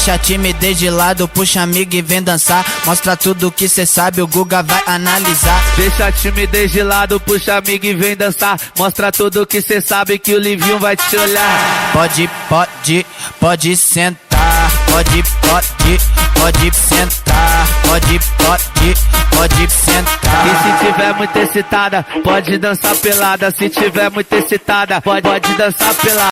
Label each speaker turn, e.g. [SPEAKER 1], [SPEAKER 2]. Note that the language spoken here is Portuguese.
[SPEAKER 1] Deixa a timidez de lado, puxa amiga e vem dançar. Mostra tudo que cê sabe, o Guga vai analisar.
[SPEAKER 2] Deixa a timidez de lado, puxa amiga e vem dançar. Mostra tudo que cê sabe que o Livinho vai te olhar.
[SPEAKER 1] Pode sentar. Pode sentar. Pode sentar.
[SPEAKER 2] E se tiver muito excitada, pode dançar pelada. Se tiver muito excitada, pode dançar pelada.